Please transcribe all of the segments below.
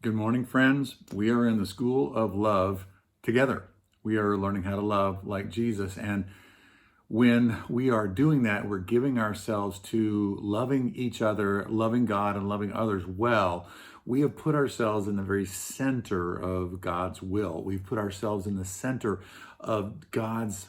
Good morning, friends. We are in the school of love together. We are learning how to love like Jesus. And when we are doing that, we're giving ourselves to loving each other, loving God, and loving others well. We have put ourselves in the very center of God's will. We've put ourselves in the center of God's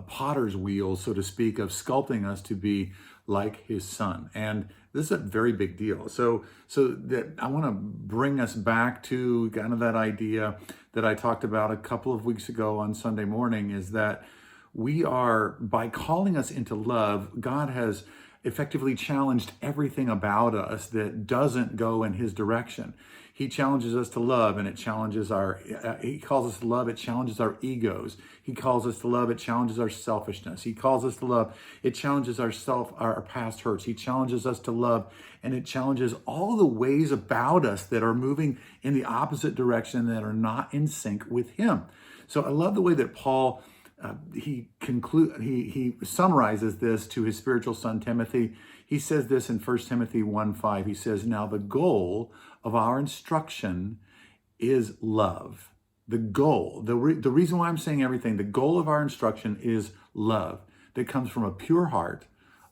potter's wheel, so to speak, of sculpting us to be like his son. And this is a very big deal. So that I want to bring us back to kind of that idea that I talked about a couple of weeks ago on Sunday morning, is that we are, by calling us into love, God has effectively challenged everything about us that doesn't go in his direction. He challenges us to love, and it challenges he calls us to love, it challenges our egos. He calls us to love, it challenges our selfishness. He calls us to love, it challenges our past hurts. He challenges us to love, and it challenges all the ways about us that are moving in the opposite direction, that are not in sync with him. So I love the way that Paul, he summarizes this to his spiritual son Timothy. He says this in 1 Timothy 1:5. He says, "Now the goal of our instruction is love." The goal, the reason why I'm saying everything, the goal of our instruction is love that comes from a pure heart,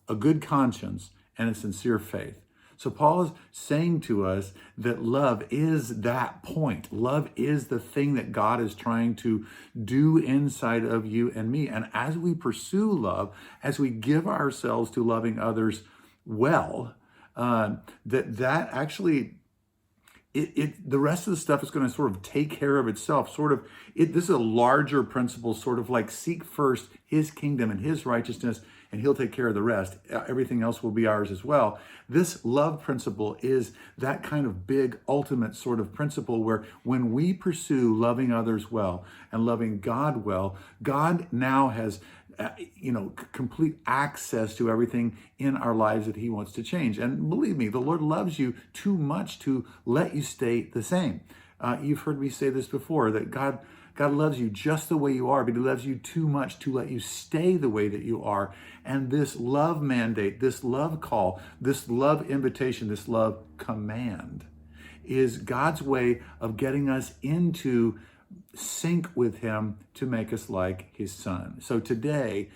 a good conscience, and a sincere faith. So Paul is saying to us that love is that point. Love is the thing that God is trying to do inside of you and me. And as we pursue love, as we give ourselves to loving others well, that actually, the rest of the stuff is going to sort of take care of itself. This is a larger principle, sort of like seek first his kingdom and his righteousness, and he'll take care of the rest. Everything else will be ours as well. This love principle is that kind of big, ultimate sort of principle where when we pursue loving others well and loving God well, God now has complete access to everything in our lives that he wants to change. And believe me, the Lord loves you too much to let you stay the same. You've heard me say this before, that God loves you just the way you are, but he loves you too much to let you stay the way that you are. And this love mandate, this love call, this love invitation, this love command is God's way of getting us into sync with him to make us like his son. So today,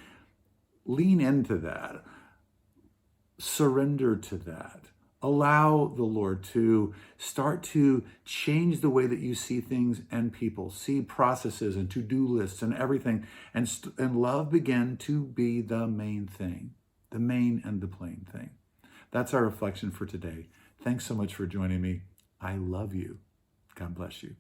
lean into that, surrender to that. Allow the Lord to start to change the way that you see things and people, see processes and to-do lists and everything, and love begin to be the main thing, the main and the plain thing. That's our reflection for today. Thanks so much for joining me. I love you. God bless you.